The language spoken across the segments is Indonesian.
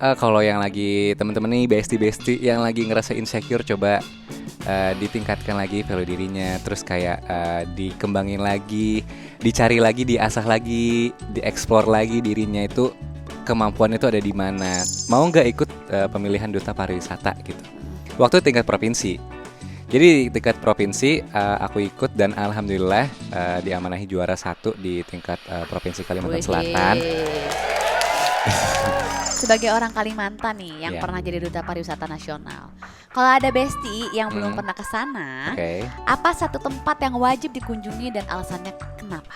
Kalau yang lagi temen-temen nih bestie yang lagi ngerasa insecure, coba ditingkatkan lagi value dirinya, terus kayak dikembangin lagi, dicari lagi, diasah lagi, dieksplor lagi dirinya itu, kemampuan itu ada di mana. Mau nggak ikut pemilihan duta pariwisata gitu? Waktu tingkat provinsi. Jadi tingkat provinsi aku ikut dan alhamdulillah diamanahi juara 1 di tingkat provinsi Kalimantan Selatan. Wih. Sebagai orang Kalimantan nih yang Ya, pernah jadi duta pariwisata nasional. Kalau ada Besti yang belum pernah ke sana, oke. apa satu tempat yang wajib dikunjungi dan alasannya kenapa?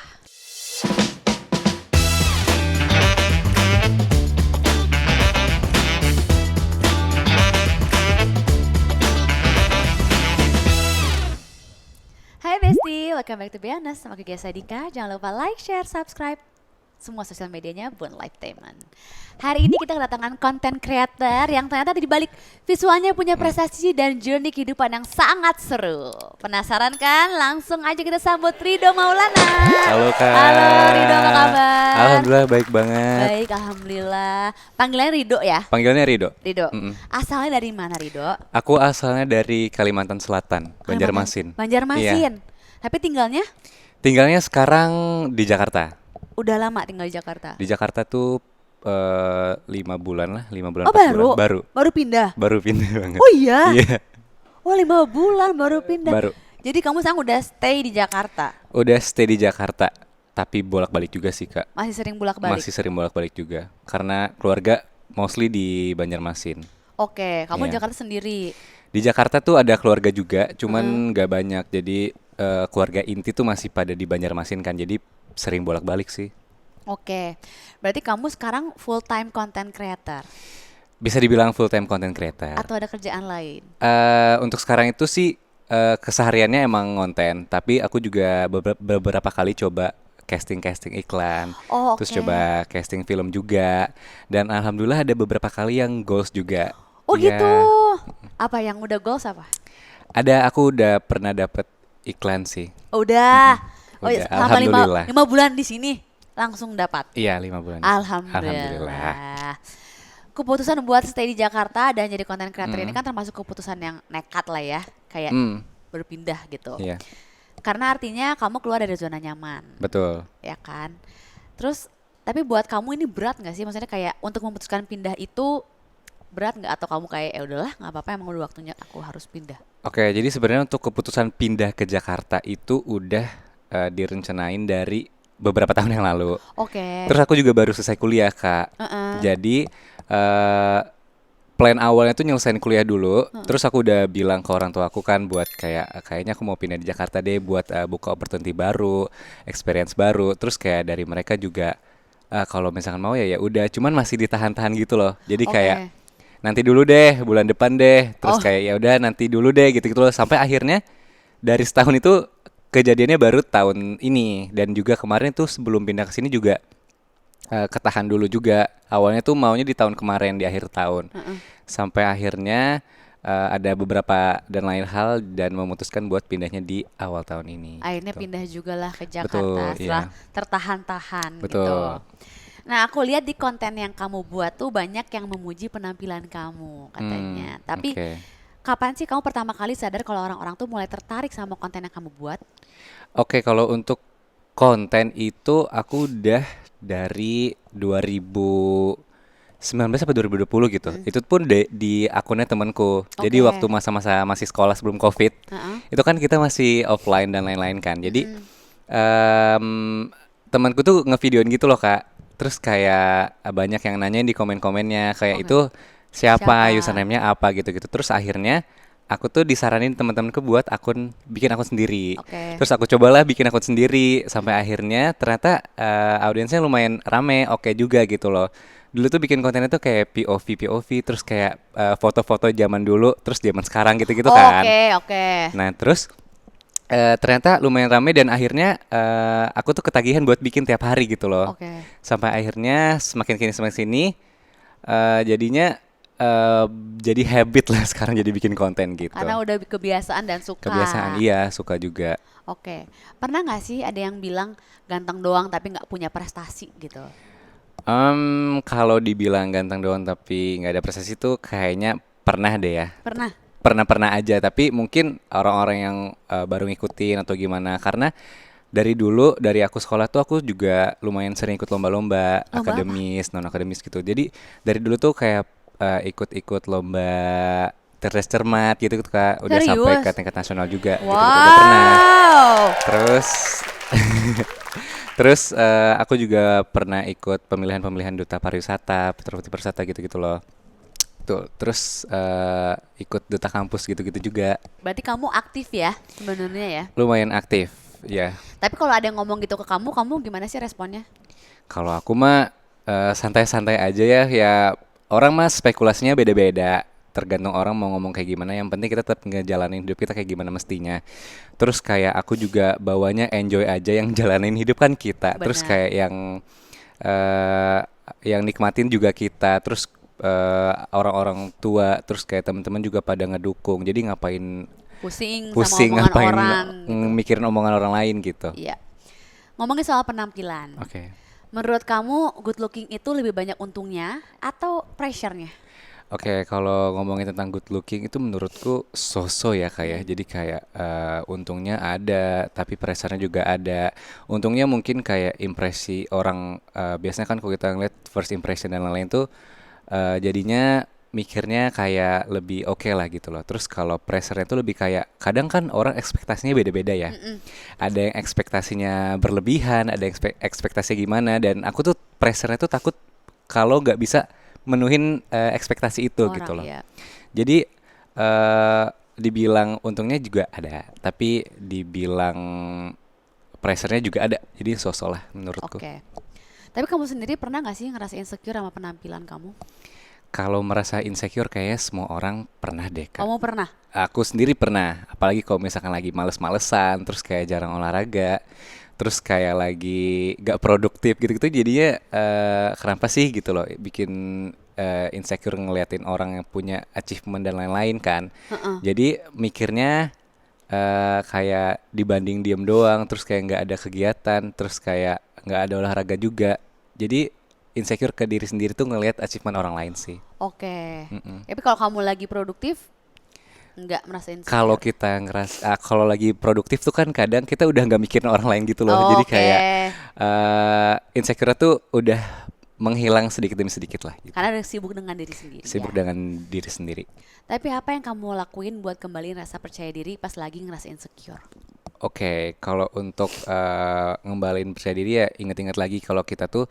Hai Besti, welcome back to Bianas sama Gigi Sadika. Jangan lupa like, share, subscribe semua sosial medianya Bun Lifetainment. Hari ini kita kedatangan konten creator yang ternyata di balik visualnya punya prestasi dan journey kehidupan yang sangat seru. Penasaran kan? Langsung aja kita sambut Rido Maulana. Halo Kak. Halo Rido, apa kabar? Alhamdulillah baik banget. Baik, alhamdulillah. Panggilannya Rido ya? Panggilannya Rido. Rido. Mm-mm. Asalnya dari mana Rido? Aku asalnya dari Kalimantan Selatan, Banjarmasin. Banjarmasin. Iya. Tapi tinggalnya Tinggalnya sekarang di Jakarta. udah lama tinggal di Jakarta. Di Jakarta tuh 5 bulan lah, 5 bulan Oh 4 bulan. baru? Baru pindah? Baru pindah banget. Oh iya? Iya, Oh 5 bulan baru pindah. baru. Jadi kamu sekarang udah stay di Jakarta? Udah stay di Jakarta, tapi bolak-balik juga sih Kak. Masih sering bolak-balik? Masih sering bolak-balik juga, karena keluarga mostly di Banjarmasin. Oke, kamu di Iya. Jakarta sendiri? Di Jakarta tuh ada keluarga juga, cuman nggak banyak. Jadi keluarga inti tuh masih pada di Banjarmasin kan, jadi sering bolak-balik sih. Oke, berarti kamu sekarang full time content creator? Bisa dibilang full time content creator. Atau ada kerjaan lain? Untuk sekarang itu sih kesehariannya emang konten, tapi aku juga beberapa kali coba casting iklan, Oh terus oke. coba casting film juga, dan alhamdulillah ada beberapa kali yang goals juga. Oh Iya, gitu. Apa yang udah goals apa? aku udah pernah dapet iklan sih. Udah. Oh Udah, ya, selama alhamdulillah. 5 bulan di sini langsung dapat? Iya, 5 bulan. Alhamdulillah. Keputusan buat stay di Jakarta dan jadi content creator ini kan termasuk keputusan yang nekat lah ya. Kayak Hmm, berpindah gitu. iya, Karena artinya kamu keluar dari zona nyaman, betul. ya kan? Terus, tapi buat kamu ini berat nggak sih? Maksudnya kayak untuk memutuskan pindah itu berat nggak? Atau kamu kayak ya udahlah nggak apa-apa emang udah waktunya aku harus pindah. Oke, jadi sebenarnya untuk keputusan pindah ke Jakarta itu udah direncanain dari beberapa tahun yang lalu. Oke. Terus aku juga baru selesai kuliah, Kak. Heeh. Jadi eh plan awalnya tuh nyelesain kuliah dulu. Terus aku udah bilang ke orang tua aku kan buat kayaknya aku mau pindah di Jakarta deh buat buka opportunity baru, experience baru. Terus kayak dari mereka juga kalau misalkan mau ya udah, cuman masih ditahan-tahan gitu loh. Jadi kayak Oke. nanti dulu deh, bulan depan deh. Terus Oh, kayak ya udah nanti dulu deh gitu-gitu loh. Sampai akhirnya dari setahun itu kejadiannya baru tahun ini, dan juga kemarin tuh sebelum pindah ke sini juga ketahan dulu juga. Awalnya tuh maunya di tahun kemarin di akhir tahun. heeh. Sampai akhirnya ada beberapa dan lain hal dan memutuskan buat pindahnya di awal tahun ini. Akhirnya Gitu. pindah juga lah ke Betul, Jakarta setelah iya. tertahan-tahan gitu. Betul. Nah, aku lihat di konten yang kamu buat tuh banyak yang memuji penampilan kamu katanya. Tapi Oke. kapan sih kamu pertama kali sadar kalau orang-orang tuh mulai tertarik sama konten yang kamu buat? Oke, kalau untuk konten itu aku udah dari 2019 sampai 2020 gitu. Itu pun di akunnya temanku. Jadi Oke. waktu masa-masa masih sekolah sebelum COVID, Heeh. itu kan kita masih offline dan lain-lain kan. Jadi Mm-mm. temanku tuh ngevideoin gitu loh Kak. Terus kayak banyak yang nanyain di komen-komennya kayak Oke. itu siapa, Siapa? username-nya apa gitu-gitu. Terus akhirnya aku tuh disaranin teman-temanku buat bikin akun sendiri. Oke. Terus aku cobalah bikin akun sendiri sampai akhirnya ternyata audiensnya lumayan rame, oke juga gitu loh. Dulu tuh bikin kontennya tuh kayak POV terus kayak foto-foto zaman dulu, terus zaman sekarang gitu-gitu kan. Oke, oke. Nah, terus ternyata lumayan rame dan akhirnya aku tuh ketagihan buat bikin tiap hari gitu loh. Oke. Sampai akhirnya semakin sini jadinya jadi habit lah sekarang jadi bikin konten gitu. Karena udah kebiasaan dan suka. Kebiasaan, iya, suka juga. Oke. Pernah nggak sih ada yang bilang ganteng doang tapi nggak punya prestasi gitu? Kalau dibilang ganteng doang tapi nggak ada prestasi tuh kayaknya pernah deh ya. Pernah? Pernah-pernah aja, tapi mungkin orang-orang yang baru ngikutin atau gimana. Karena dari dulu, dari aku sekolah tuh aku juga lumayan sering ikut lomba-lomba Lomba apa? akademis, non akademis gitu. Jadi dari dulu tuh kayak ikut-ikut lomba cerdas cermat gitu gitu Kak. Udah sampai ke Serius? tingkat nasional juga gitu-gitu udah pernah. Wow. Terus terus aku juga pernah ikut pemilihan-pemilihan duta pariwisata, putra putri pariwisata gitu-gitu loh. Tuh, terus ikut duta kampus gitu-gitu juga. Berarti kamu aktif ya sebenarnya ya. Lumayan aktif, ya. Tapi kalau ada yang ngomong gitu ke kamu gimana sih responnya? Kalau aku mah santai-santai aja ya. Ya orang mah spekulasinya beda-beda. Tergantung orang mau ngomong kayak gimana. Yang penting kita tetap ngejalanin hidup kita kayak gimana mestinya. Terus kayak aku juga bawanya enjoy aja yang jalanin hidup kan kita. Terus Benar. kayak eh, yang nikmatin juga kita. Terus orang-orang tua. Terus kayak teman-teman juga pada ngedukung. Jadi ngapain Pusing sama pusing omongan ngapain orang gitu. mikirin omongan orang lain gitu. Iya. Ngomongin soal penampilan. Oke. Menurut kamu good looking itu lebih banyak untungnya atau pressure-nya? Oke, kalau ngomongin tentang good looking itu menurutku so-so ya kayak. Hmm. Jadi kayak untungnya ada, tapi pressure-nya juga ada. Untungnya mungkin kayak impresi orang biasanya kan kalau kita ngeliat first impression dan lain-lain tuh jadinya mikirnya kayak lebih oke lah gitu loh. Terus kalau pressure-nya tuh lebih kayak kadang kan orang ekspektasinya beda-beda ya. Mm-mm. Ada yang ekspektasinya berlebihan, ada yang ekspektasinya gimana dan aku tuh pressure-nya tuh takut kalau nggak bisa menuhin ekspektasi itu gitu Orang loh. ya. Jadi dibilang untungnya juga ada, tapi dibilang pressure-nya juga ada. Jadi sosok lah menurutku. Oke. Tapi kamu sendiri pernah gak sih ngerasa insecure sama penampilan kamu? Kalau merasa insecure kayaknya semua orang pernah deh Kak. Kamu pernah? Aku sendiri pernah, apalagi kalau misalkan lagi males-malesan, terus kayak jarang olahraga, terus kayak lagi gak produktif gitu-gitu, jadinya kenapa sih gitu loh, bikin insecure ngeliatin orang yang punya achievement dan lain-lain kan. Heeh. Jadi mikirnya kayak dibanding diem doang, terus kayak nggak ada kegiatan, terus kayak nggak ada olahraga juga. Jadi insecure ke diri sendiri tuh ngelihat achievement orang lain sih. Oke. Mm-mm. Tapi kalau kamu lagi produktif, nggak merasa Kalau insecure. kita kalau lagi produktif tuh kan kadang kita udah nggak mikirin orang lain gitu loh. Jadi Oke. kayak insecure tuh udah menghilang sedikit demi sedikit lah gitu. Karena udah sibuk dengan diri sendiri Sibuk ya. dengan diri sendiri. Tapi apa yang kamu lakuin buat kembaliin rasa percaya diri pas lagi ngerasa insecure? Oke, kalau untuk ngembalin percaya diri ya inget-inget lagi kalau kita tuh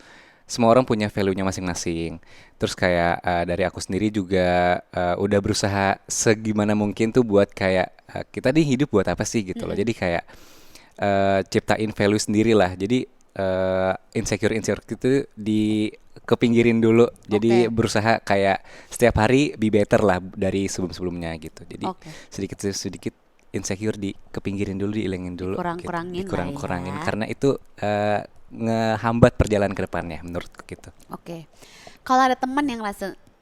semua orang punya value-nya masing-masing. Terus kayak dari aku sendiri juga udah berusaha segimana mungkin tuh buat kayak kita nih hidup buat apa sih gitu loh. Mm-mm. Jadi kayak ciptain value sendiri lah. Jadi insecure itu di kepinggirin dulu. Jadi Oke. berusaha kayak setiap hari be better lah dari sebelum-sebelumnya gitu. Jadi Oke. sedikit sedikit insecure di kepinggirin dulu, diilangin dulu gitu. Dikurang-kurangin lah Dikurang-kurangin ya. karena itu ngehambat perjalanan ke depannya menurutku gitu. Oke. Kalau ada teman yang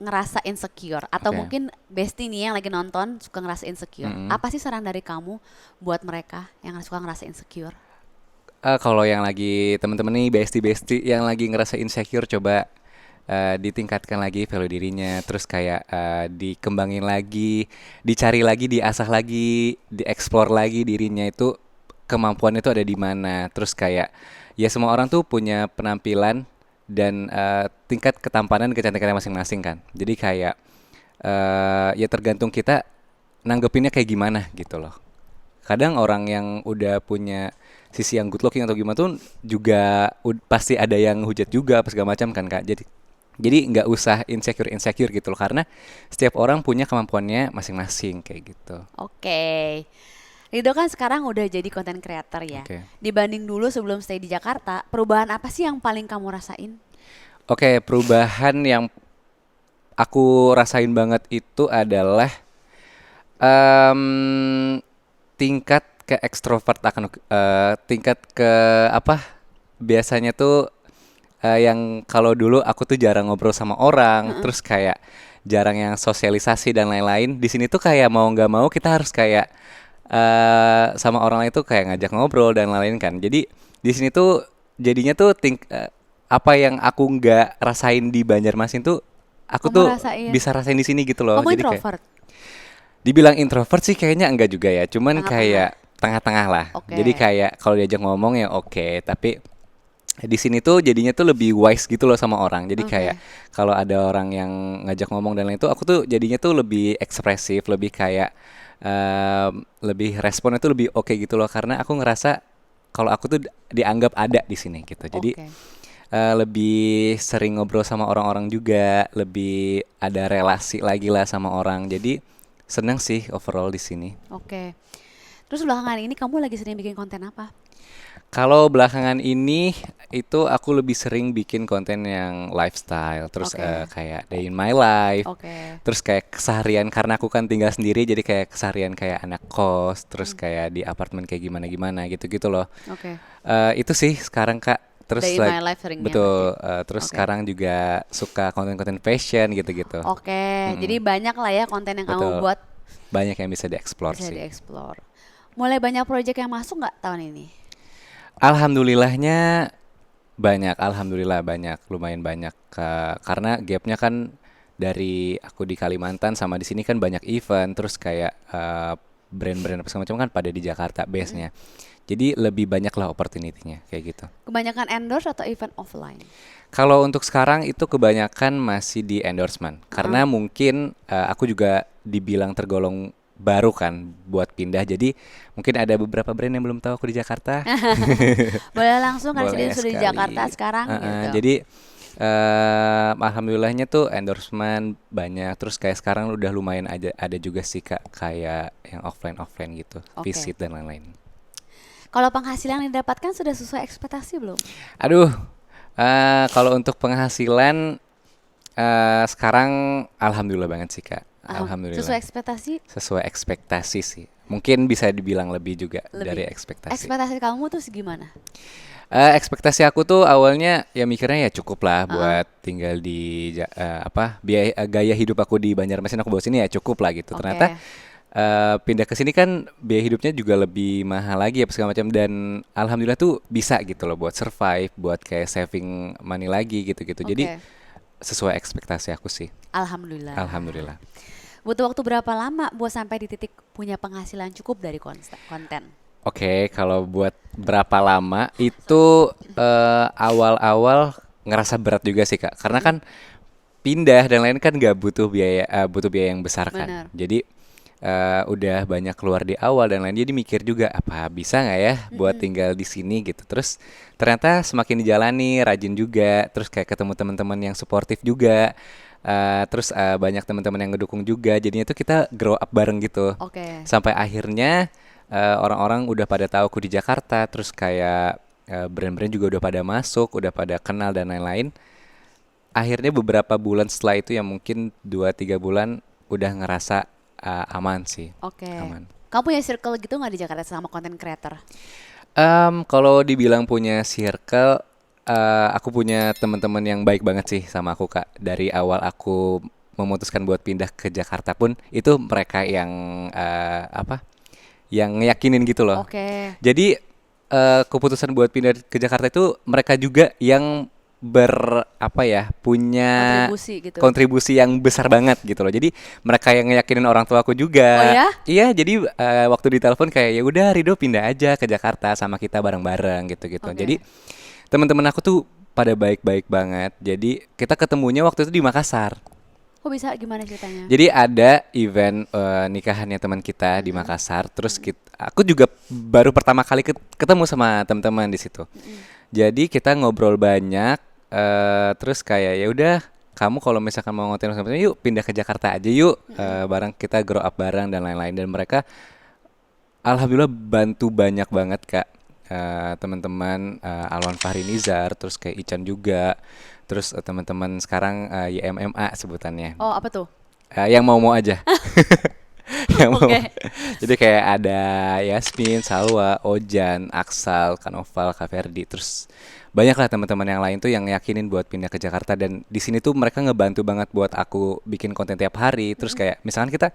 ngerasa insecure atau Oke. mungkin bestie nih yang lagi nonton suka ngerasa insecure. Mm-mm. Apa sih saran dari kamu buat mereka yang suka ngerasa insecure? Kalau yang lagi temen-temen nih bestie-bestie yang lagi ngerasa insecure coba ditingkatkan lagi value dirinya, terus kayak dikembangin lagi, dicari lagi, diasah lagi, dieksplor lagi dirinya itu kemampuan itu ada di mana. Terus kayak ya semua orang tuh punya penampilan dan tingkat ketampanan dan kecantikannya masing-masing kan. Jadi kayak ya tergantung kita nanggepinnya kayak gimana gitu loh. Kadang orang yang udah punya sisi yang good looking atau gimana tuh juga pasti ada yang hujat juga apa segala macam kan Kak. Jadi nggak usah insecure gitu loh karena setiap orang punya kemampuannya masing-masing kayak gitu. Oke. Rido kan sekarang udah jadi content creator ya. Oke. Dibanding dulu sebelum stay di Jakarta, perubahan apa sih yang paling kamu rasain? Oke, perubahan yang aku rasain banget itu adalah em, tingkat ke ekstrovert akan tingkat ke apa? Biasanya tuh yang kalau dulu aku tuh jarang ngobrol sama orang, Heeh. terus kayak jarang yang sosialisasi dan lain-lain. Di sini tuh kayak mau nggak mau kita harus kayak sama orang lain tuh kayak ngajak ngobrol dan lain-lain kan. Jadi di sini tuh jadinya tuh apa yang aku nggak rasain di Banjarmasin tuh aku Kamu tuh rasain. bisa rasain di sini gitu loh. Kamu Jadi kayak introvert. dibilang introvert sih kayaknya enggak juga ya. Cuman Tengah-tengah. kayak tengah-tengah lah. Jadi Oke. kayak kalau diajak ngomong ya oke, tapi di sini tuh jadinya tuh lebih wise gitu loh sama orang. Jadi kayak Oke. kalau ada orang yang ngajak ngomong dan lain itu, aku tuh jadinya tuh lebih ekspresif, lebih kayak lebih responnya tuh lebih oke gitu loh. Karena aku ngerasa kalau aku tuh dianggap ada di sini gitu. Jadi Oke. lebih sering ngobrol sama orang-orang juga, lebih ada relasi lagi lah sama orang. Jadi seneng sih overall di sini. Oke. Terus belakangan ini kamu lagi sering bikin konten apa? Kalau belakangan ini itu aku lebih sering bikin konten yang lifestyle, terus Oke. kayak day in my life, Oke. terus kayak keseharian karena aku kan tinggal sendiri, jadi kayak keseharian kayak anak kos, terus kayak di apartemen kayak gimana-gimana gitu-gitu loh. Oke. Itu sih sekarang Kak. Terus Day in my like life seringnya berarti. betul, terus Oke. sekarang juga suka konten-konten fashion gitu-gitu. Oke. Jadi Mm-mm, banyak lah ya konten yang kamu betul. buat Banyak yang bisa dieksplor bisa sih. dieksplor. Mulai banyak proyek yang masuk nggak tahun ini? Alhamdulillahnya banyak, alhamdulillah banyak, lumayan banyak. Karena gapnya kan dari aku di Kalimantan sama di sini kan banyak event, terus kayak brand-brand apa segala macam kan pada di Jakarta Mm-mm. base-nya. Jadi lebih banyak lah opportunity-nya kayak gitu. Kebanyakan endorse atau event offline? Kalau untuk sekarang itu kebanyakan masih di endorsement, Heeh. karena mungkin aku juga dibilang tergolong baru kan buat pindah. Jadi mungkin ada beberapa brand yang belum tahu aku di Jakarta. Boleh langsung kan Boleh jadi sudah di Jakarta sekali. sekarang gitu. Jadi alhamdulillahnya tuh endorsement banyak. Terus kayak sekarang udah lumayan aja ada juga sih Kak kayak yang offline offline gitu, Oke. visit dan lain-lain. Kalau penghasilan yang didapatkan sudah sesuai ekspektasi belum? Aduh, kalau untuk penghasilan sekarang alhamdulillah banget sih Kak. Sesuai Alhamdulillah ekspektasi sesuai ekspektasi sih. Mungkin bisa dibilang lebih juga lebih. dari ekspektasi. Ekspektasi kamu tuh segimana? Ekspektasi aku tuh awalnya ya mikirnya ya cukup lah Heeh. buat tinggal di apa biaya gaya hidup aku di Banjarmasin aku bawa sini ya cukup lah gitu. Ternyata Oke. pindah ke sini kan biaya hidupnya juga lebih mahal lagi ya segala macam dan alhamdulillah tuh bisa gitu loh buat survive, buat kayak saving money lagi gitu-gitu. Jadi Oke. sesuai ekspektasi aku sih. Alhamdulillah. Alhamdulillah. Butuh waktu berapa lama buat sampai di titik punya penghasilan cukup dari konten? Oke, kalau buat berapa lama itu awal-awal ngerasa berat juga sih Kak. Karena Mm-mm. kan pindah dan lain kan nggak butuh biaya yang besar kan. Benar. Jadi udah banyak keluar di awal dan lain. Jadi mikir juga apa bisa nggak ya buat Mm-mm. tinggal di sini gitu. Terus ternyata semakin dijalani rajin juga. Terus kayak ketemu teman-teman yang suportif juga. Terus banyak teman-teman yang ngedukung juga. Jadinya tuh kita grow up bareng gitu. Oke. Sampai akhirnya orang-orang udah pada tahu aku di Jakarta. Terus kayak brand-brand juga udah pada masuk, udah pada kenal dan lain-lain. Akhirnya beberapa bulan setelah itu yang mungkin 2-3 bulan udah ngerasa aman sih, Oke. aman. Kamu punya circle gitu nggak di Jakarta sama content creator? Kalau dibilang punya circle, aku punya teman-teman yang baik banget sih sama aku Kak. Dari awal aku memutuskan buat pindah ke Jakarta pun itu mereka yang apa? Yang ngeyakinin gitu loh. Oke. Jadi keputusan buat pindah ke Jakarta itu mereka juga yang apa ya punya Kontribusi gitu. kontribusi yang besar banget gitu loh. Jadi mereka yang ngeyakinin orang tua aku Oh juga. ya? Iya, jadi waktu ditelepon kayak ya udah Rido pindah aja ke Jakarta sama kita bareng-bareng gitu-gitu. Oke. Jadi teman-teman aku tuh pada baik-baik banget. Jadi kita ketemunya waktu itu di Makassar. Kok bisa gimana ceritanya? Jadi ada event nikahannya teman kita di Mm-mm. Makassar. Terus Mm-mm. aku juga baru pertama kali ketemu sama teman-teman di situ. Mm-mm. Jadi kita ngobrol banyak. Terus kayak ya udah kamu kalau misalkan mau ngotin sama yuk pindah ke Jakarta aja yuk. Mm-mm. Bareng kita grow up bareng dan lain-lain dan mereka alhamdulillah bantu banyak banget Kak. Teman-teman Alwan Fahri Nizar terus kayak Ican juga. Terus teman-teman sekarang YMMA sebutannya. Oh, apa tuh? Yang mau aja. Yang mau. Oke. Jadi kayak ada Yasmin, Salwa, Ojan, Aksal, Kanoval, Kaverdi, terus banyak lah teman-teman yang lain tuh yang yakinin buat pindah ke Jakarta dan di sini tuh mereka ngebantu banget buat aku bikin konten tiap hari. Terus Mm-mm. kayak misalkan kita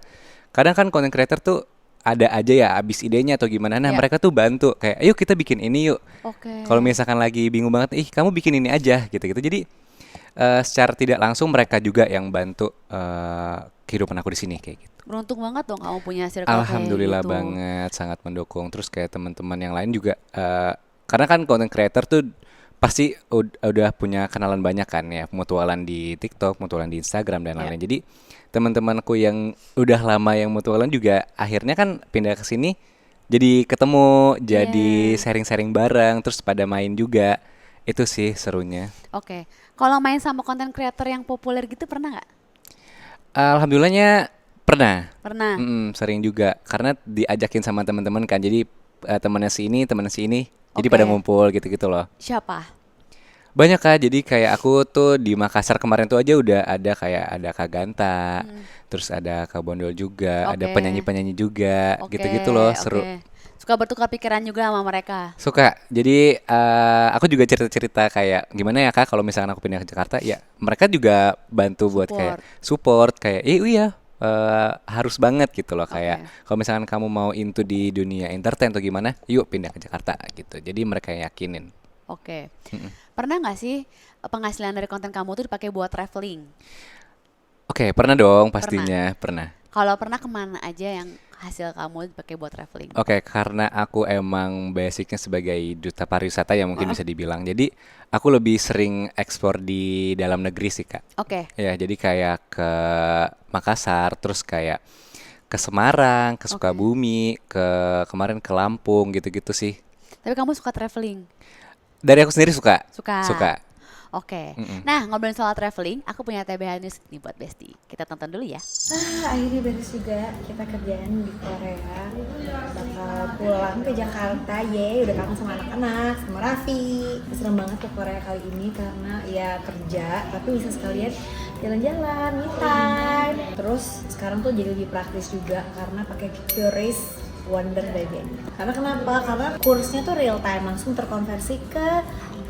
kadang kan konten creator tuh ada aja ya abis idenya atau gimana. Nah, Ya. mereka tuh bantu kayak, "Ayo kita bikin ini yuk." Oke. Kalau misalkan lagi bingung banget, "Ih, kamu bikin ini aja." gitu-gitu. Jadi secara tidak langsung mereka juga yang bantu kehidupan aku di sini kayak gitu. Beruntung banget dong kamu punya circle kayak Alhamdulillah gitu. banget, sangat mendukung. Terus kayak teman-teman yang lain juga, karena kan content creator tuh pasti udah punya kenalan banyak kan ya, mutualan di TikTok, mutualan di Instagram dan Ya. lain-lain. Jadi teman-temanku yang udah lama yang mutualan juga akhirnya kan pindah ke sini, jadi ketemu, jadi Iya. sharing-sharing bareng, terus pada main juga. Itu sih serunya. Oke. Kalau main sama konten creator yang populer gitu pernah nggak? Alhamdulillahnya pernah. Pernah. Sering juga karena diajakin sama teman-teman kan. Jadi temannya si ini, temannya si ini. Jadi pada Oke. ngumpul gitu-gitu loh. Siapa? Banyak Kak. Jadi kayak aku tuh di Makassar kemarin tuh aja udah ada kayak ada Kak Ganta, terus ada Kak Bondol juga, ada Oke. penyanyi-penyanyi juga, Oke, gitu-gitu loh, seru. oke. Suka bertukar pikiran juga sama mereka. Suka. Jadi aku juga cerita-cerita kayak gimana ya Kak kalau misalkan aku pindah ke Jakarta, ya mereka juga bantu buat kayak Support. support kayak iya harus banget gitu loh kayak Oke. kalau misalkan kamu mau into di dunia entertain atau gimana, yuk pindah ke Jakarta gitu. Jadi mereka yakinin. Oke. Pernah nggak sih penghasilan dari konten kamu tuh dipakai buat traveling? Oke, pernah dong Pernah. pastinya, pernah. Kalau pernah kemana aja yang hasil kamu dipakai buat traveling? Oke, karena aku emang basicnya sebagai duta pariwisata ya mungkin Heeh. bisa dibilang. Jadi aku lebih sering ekspor di dalam negeri sih Kak. Oke. Ya, jadi kayak ke Makassar, terus kayak ke Semarang, ke Oke. Sukabumi, kemarin ke Lampung gitu-gitu sih. Tapi kamu suka traveling? Dari aku sendiri suka, Suka. suka. Oke. Mm-mm. Nah, ngobrolin soal traveling, aku punya TBH News nih buat Besti. Kita tonton dulu ya. Akhirnya beres juga kita kerjaan di Korea. Bakal pulang ke Jakarta, udah kangen sama anak-anak, sama Raffi. Seneng banget ke Korea kali ini karena ya kerja, tapi bisa sekalian jalan-jalan, me time. Terus sekarang tuh jadi lebih praktis juga karena pakai QRIS Wonder by BNI. Karena kenapa? Karena kursnya tuh real time, langsung terkonversi ke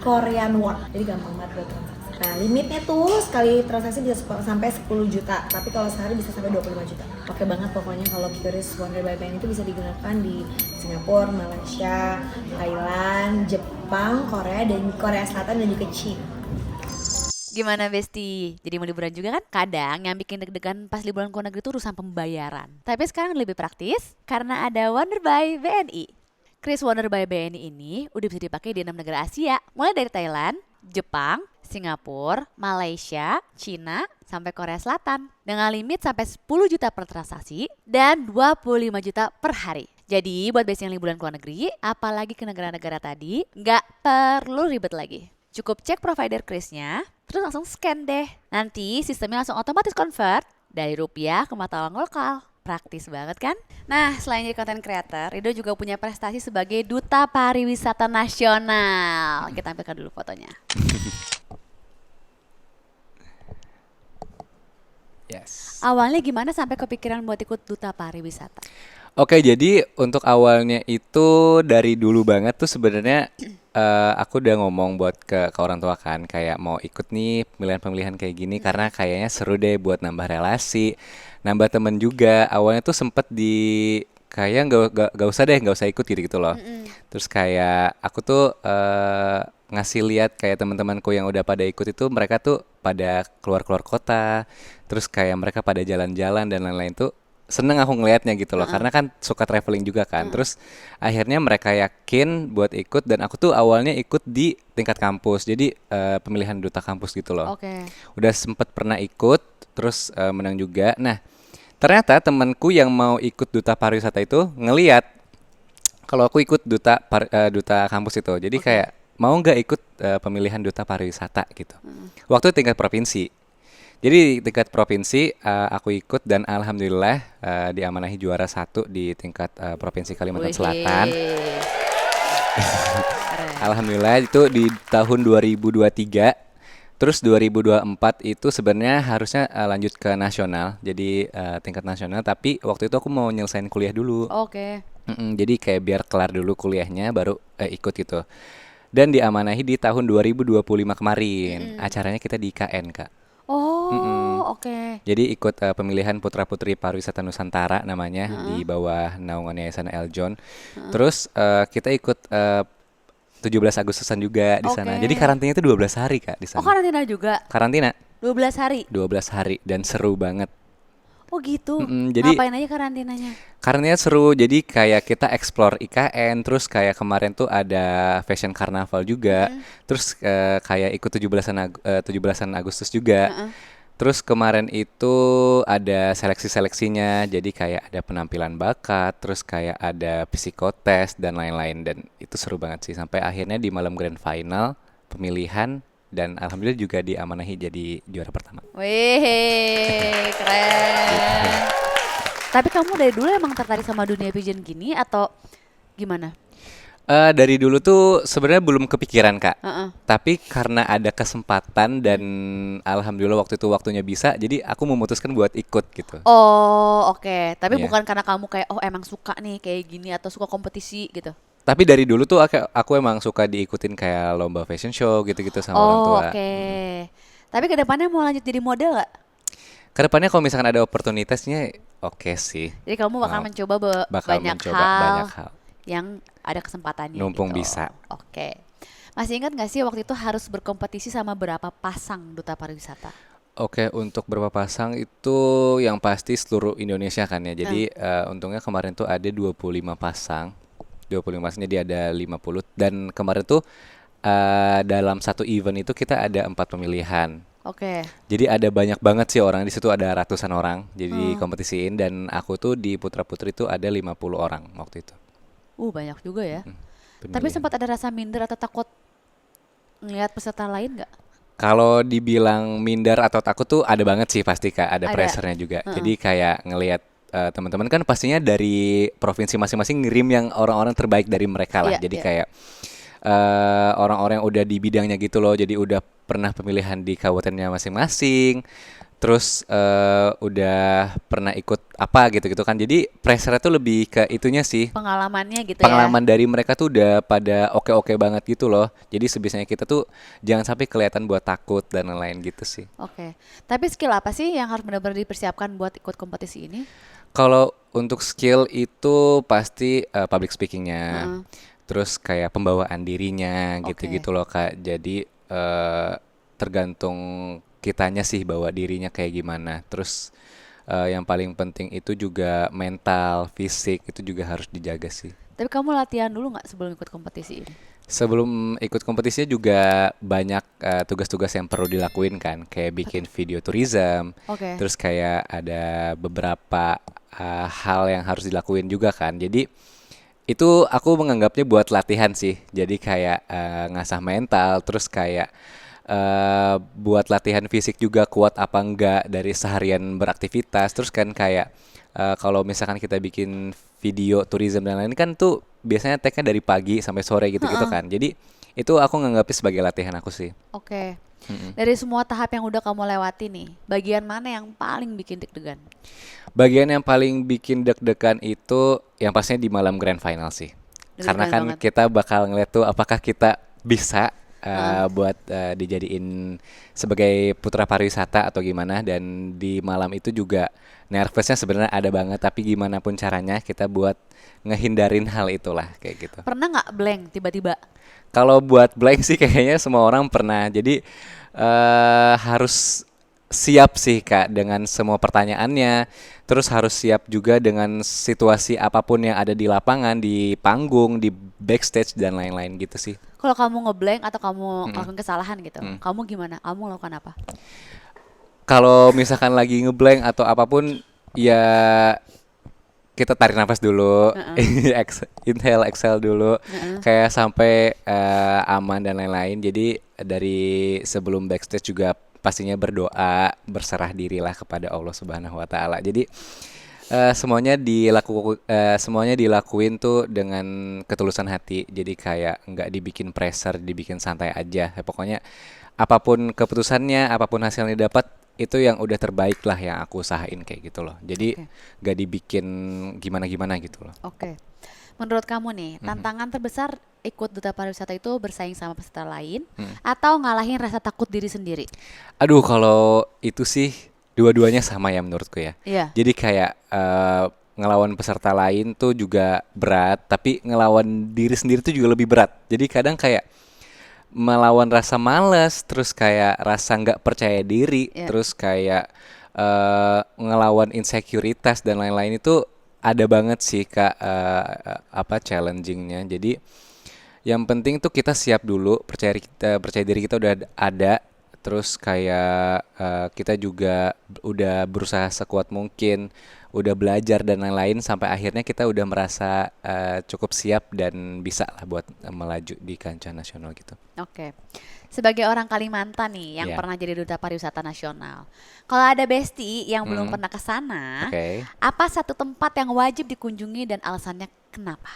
Korean Won. Jadi gampang banget buat transaksi. Nah, limitnya tuh sekali transaksi bisa sampai 10 juta, tapi kalau sehari bisa sampai 25 juta. Oke banget pokoknya kalau QRIS Wonder by BNI itu bisa digunakan di Singapura, Malaysia, Thailand, Jepang, Korea, dan Korea Selatan dan juga China. Gimana Besti? Jadi mau liburan juga kan? Kadang yang bikin deg-degan pas liburan ke luar negeri itu urusan pembayaran. Tapi sekarang lebih praktis karena ada Wonder by BNI. Kris Wonder by BNI ini udah bisa dipakai di 6 negara Asia, mulai dari Thailand, Jepang, Singapura, Malaysia, Cina, sampai Korea Selatan. Dengan limit sampai 10 juta per transaksi dan 25 juta per hari. Jadi buat Besti yang liburan ke luar negeri, apalagi ke negara-negara tadi, nggak perlu ribet lagi. Cukup cek provider Krisnya, terus langsung scan deh. Nanti sistemnya langsung otomatis convert dari rupiah ke mata uang lokal. Praktis banget kan? Nah, selain jadi content creator, Rido juga punya prestasi sebagai Duta Pariwisata Nasional. Kita tampilkan dulu fotonya. Yes. Awalnya gimana sampai kepikiran buat ikut Duta Pariwisata? Oke, jadi untuk awalnya itu dari dulu banget tuh sebenarnya aku udah ngomong buat ke orang tua kan kayak mau ikut nih pemilihan-pemilihan kayak gini karena kayaknya seru deh buat nambah relasi, nambah temen juga. Awalnya tuh sempet kayak nggak usah deh, nggak usah ikut gitu loh. Terus kayak aku tuh ngasih lihat kayak teman-temanku yang udah pada ikut itu mereka tuh pada keluar-keluar kota, terus kayak mereka pada jalan-jalan dan lain-lain tuh seneng aku ngelihatnya gitu loh karena kan suka traveling juga kan. Terus akhirnya mereka yakin buat ikut dan aku tuh awalnya ikut di tingkat kampus. Jadi pemilihan duta kampus gitu loh. Oke. Udah sempet pernah ikut terus menang juga. Nah, ternyata temanku yang mau ikut duta pariwisata itu ngeliat kalau aku ikut duta kampus itu. Jadi kayak mau nggak ikut pemilihan duta pariwisata gitu. Waktu tingkat provinsi. Jadi tingkat provinsi aku ikut dan alhamdulillah diamanahi juara 1 di tingkat provinsi Kalimantan Selatan. Wih. Keren. Alhamdulillah itu di tahun 2023. Terus 2024 itu sebenarnya harusnya lanjut ke nasional. Jadi tingkat nasional tapi waktu itu aku mau nyelesain kuliah dulu. Oke. Jadi kayak biar kelar dulu kuliahnya baru ikut gitu. Dan diamanahi di tahun 2025 kemarin. Acaranya kita di IKN, Kak. Oh, oke. Jadi ikut pemilihan Putra Putri Pariwisata Nusantara namanya di bawah naungan Yayasan Eljon. Terus kita ikut 17 Agustusan juga di sana. Jadi Oke. karantinanya itu 12 hari Kak di Oh, sana. karantina juga. Karantina 12 hari. 12 hari dan seru banget. Oh gitu. Jadi Ngapain aja karantinanya? karantina seru. Jadi kayak kita explore IKN, terus kayak kemarin tuh ada fashion carnival juga. Terus kayak ikut 17-an Agustus juga. Heeh. Terus kemarin itu ada seleksi-seleksinya, jadi kayak ada penampilan bakat, terus kayak ada psikotes dan lain-lain, dan itu seru banget sih sampai akhirnya di malam grand final pemilihan dan alhamdulillah juga diamanahi jadi juara pertama. Wih, keren. Tapi kamu dari dulu emang tertarik sama dunia pageant gini atau gimana? Dari dulu tuh sebenarnya belum kepikiran Kak, Heeh. tapi karena ada kesempatan dan alhamdulillah waktu itu waktunya bisa, jadi aku memutuskan buat ikut gitu. Oh, oke. Tapi Iya. bukan karena kamu kayak oh emang suka nih kayak gini atau suka kompetisi gitu. Tapi dari dulu tuh aku emang suka diikutin kayak lomba fashion show gitu-gitu sama orang Oh, tua. oke. Tapi kedepannya mau lanjut jadi model gak? Kedepannya kalau misalkan ada oportunitasnya, oke sih. Jadi kamu bakal Mau. mencoba Bakal banyak mencoba hal banyak hal. yang ada kesempatannya Numpung gitu. bisa. Oke. Masih ingat gak sih waktu itu harus berkompetisi sama berapa pasang duta pariwisata? Oke, untuk berapa pasang itu yang pasti seluruh Indonesia kan ya. Jadi untungnya kemarin tuh ada 25 pasang. 25 pasang jadi ada 50 dan kemarin tuh dalam satu event itu kita ada 4 pemilihan. Oke. Jadi ada banyak banget sih orang di situ, ada ratusan orang jadi kompetisiin dan aku tuh di Putra Putri tuh ada 50 orang waktu itu. Banyak juga ya. Tapi Pemilihan. sempat ada rasa minder atau takut ngelihat peserta lain nggak? Kalau dibilang minder atau takut tuh ada banget sih pasti Kak, ada Ada. pressure-nya juga. Jadi kayak ngelihat teman-teman kan pastinya dari provinsi masing-masing ngirim yang orang-orang terbaik dari mereka lah. Iya, Jadi iya. kayak orang-orang yang udah di bidangnya gitu loh. Jadi udah pernah pemilihan di kabupatennya masing-masing. Terus udah pernah ikut apa gitu-gitu kan. Jadi pressure-nya tuh lebih ke itunya sih. Pengalamannya gitu Pengalaman dari mereka tuh udah pada oke-oke banget gitu loh. Jadi sebisanya kita tuh jangan sampai kelihatan buat takut dan lain-lain gitu sih. ya. Oke. Tapi skill apa sih yang harus benar-benar dipersiapkan buat ikut kompetisi ini? Kalau untuk skill itu pasti public speakingnya, Heeh. terus kayak pembawaan dirinya Oke. gitu-gitu loh Kak. Jadi tergantung kitanya sih bawa dirinya kayak gimana. Terus yang paling penting itu juga mental, fisik itu juga harus dijaga sih. Tapi kamu latihan dulu nggak sebelum ikut kompetisi ini? Sebelum ikut kompetisinya juga banyak tugas-tugas yang perlu dilakuin kan, kayak bikin video tourism, Oke. terus kayak ada beberapa hal yang harus dilakuin juga kan. Jadi itu aku menganggapnya buat latihan sih. Jadi kayak ngasah mental, terus kayak buat latihan fisik juga kuat apa enggak dari seharian beraktivitas. Terus kan kayak kalau misalkan kita bikin video tourism dan lain kan tuh biasanya tag-nya dari pagi sampai sore gitu-gitu kan. Jadi itu aku nganggapnya sebagai latihan aku sih. Oke. Dari semua tahap yang udah kamu lewati nih, bagian mana yang paling bikin deg-degan? Bagian yang paling bikin deg-degan itu yang pastinya di malam grand final sih. Karena Deg-degan kan banget. kita bakal ngeliat tuh apakah kita bisa buat dijadiin sebagai putra pariwisata atau gimana, dan di malam itu juga nervousnya sebenarnya ada banget, tapi gimana pun caranya kita buat ngehindarin hal itulah kayak gitu. Pernah nggak blank tiba-tiba? Kalau buat blank sih kayaknya semua orang pernah. Jadi harus siap sih Kak dengan semua pertanyaannya. Terus harus siap juga dengan situasi apapun yang ada di lapangan, di panggung, di backstage dan lain-lain gitu sih. Kalau kamu ngeblank atau kamu ngelakuin kesalahan gitu, kamu gimana? Kamu melakukan apa? Kalau misalkan lagi ngeblank atau apapun ya kita tarik nafas dulu, inhale, exhale dulu, kayak sampai aman dan lain-lain. Jadi dari sebelum backstage juga pastinya berdoa, berserah dirilah kepada Allah Subhanahu Wa Taala. Jadi semuanya dilakuin tuh dengan ketulusan hati. Jadi kayak nggak dibikin pressure, dibikin santai aja. Ya, pokoknya apapun keputusannya, apapun hasilnya dapat, itu yang udah terbaik lah yang aku usahain kayak gitu loh. Jadi gak dibikin gimana-gimana gitu loh. Oke. Menurut kamu nih, tantangan terbesar ikut duta pariwisata itu bersaing sama peserta lain atau ngalahin rasa takut diri sendiri? Aduh, kalau itu sih dua-duanya sama ya menurutku ya. Iya. Jadi kayak ngelawan peserta lain tuh juga berat, tapi ngelawan diri sendiri tuh juga lebih berat. Jadi kadang kayak melawan rasa malas, terus kayak rasa nggak percaya diri, Iya. terus kayak ngelawan insekuritas dan lain-lain itu ada banget sih Kak, apa challengingnya. Jadi yang penting tuh kita siap dulu, percaya diri kita udah ada, terus kayak kita juga udah berusaha sekuat mungkin, udah belajar dan lain-lain sampai akhirnya kita udah merasa cukup siap dan bisa lah buat melaju di kancah nasional gitu. Oke. Sebagai orang Kalimantan nih yang Iya. pernah jadi duta pariwisata nasional. Kalau ada Besti yang belum Hmm. pernah ke sana, Oke. apa satu tempat yang wajib dikunjungi dan alasannya kenapa?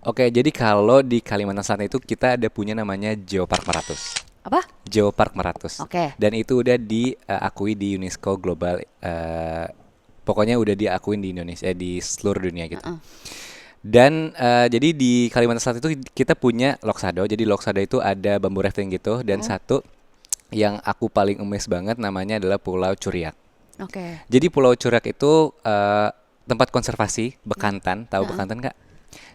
Oke, jadi kalau di Kalimantan Selatan itu kita ada punya namanya Geopark Meratus. Apa? Geopark Meratus. Oke. Dan itu udah diakui di UNESCO Global, pokoknya udah diakuin di Indonesia, di seluruh dunia gitu. Heeh. Dan jadi di Kalimantan Selatan itu kita punya Loksado. Jadi Loksado itu ada bambu rafting gitu. Dan satu yang aku paling amazed banget namanya adalah Pulau Curiak. Oke. Jadi Pulau Curiak itu tempat konservasi bekantan. Tahu bekantan Kak?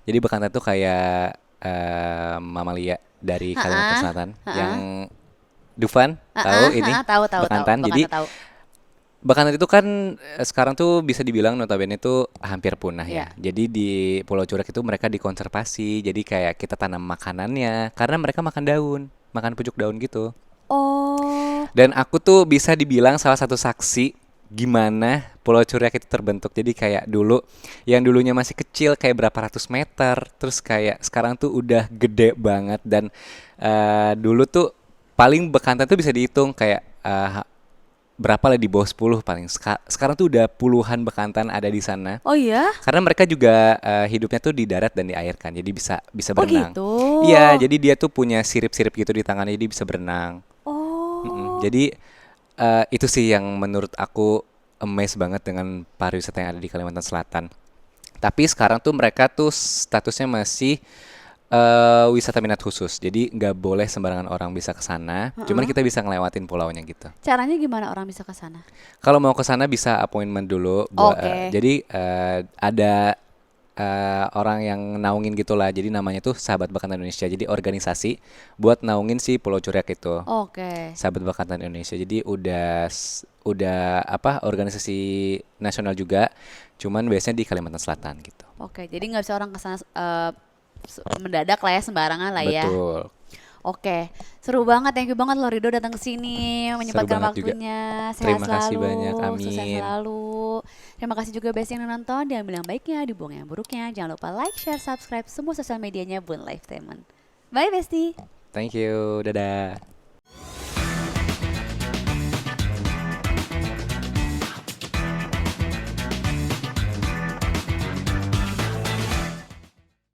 Jadi bekantan itu kayak mamalia dari Kalimantan Ha-ah, Selatan. ha-ah. Yang Dufan tahu ini tahu. bekantan. Jadi Bekantan tahu. bekantan itu kan sekarang tuh bisa dibilang notabene itu hampir punah Iya. ya. Jadi di Pulau Curiak itu mereka dikonservasi. Jadi kayak kita tanam makanannya karena mereka makan daun, makan pucuk daun gitu. Oh. Dan aku tuh bisa dibilang salah satu saksi gimana Pulau Curiak itu terbentuk. Jadi kayak dulu yang dulunya masih kecil kayak berapa ratus meter, terus kayak sekarang tuh udah gede banget dan dulu tuh paling bekantan tuh bisa dihitung kayak berapa lah di bawah 10 paling. Sekarang tuh udah puluhan bekantan ada di sana. Oh iya? Karena mereka juga hidupnya tuh di darat dan di air kan. Jadi bisa Oh berenang. gitu. Iya, jadi dia tuh punya sirip-sirip gitu di tangannya jadi bisa berenang. Oh. Jadi itu sih yang menurut aku amazed banget dengan pariwisata yang ada di Kalimantan Selatan. Tapi sekarang tuh mereka tuh statusnya masih wisata minat khusus. Jadi nggak boleh sembarangan orang bisa ke sana. Cuman kita bisa ngelewatin pulaunya gitu. Caranya gimana orang bisa ke sana? Kalau mau ke sana bisa appointment dulu. Oke. Jadi ada orang yang naungin gitulah. Jadi namanya tuh Sahabat Bekantan Indonesia. Jadi organisasi buat naungin si Pulau Curiak itu. Oke. Sahabat Bekantan Indonesia. Jadi udah apa organisasi nasional juga. Cuman biasanya di Kalimantan Selatan gitu. Oke, jadi nggak bisa orang ke sana mendadak lah ya, sembarangan lah ya. Betul. Oke, seru banget, thank you banget loh Rido datang ke sini, menyempatkan banget juga. waktunya. Sehat Terima kasih selalu, banyak, sukses amin. selalu. Terima kasih juga Besti yang nonton, diambil yang baiknya, dibuang yang buruknya. Jangan lupa like, share, subscribe semua sosial medianya Bun Lifetainment. Bye Besti. Thank you. Dadah.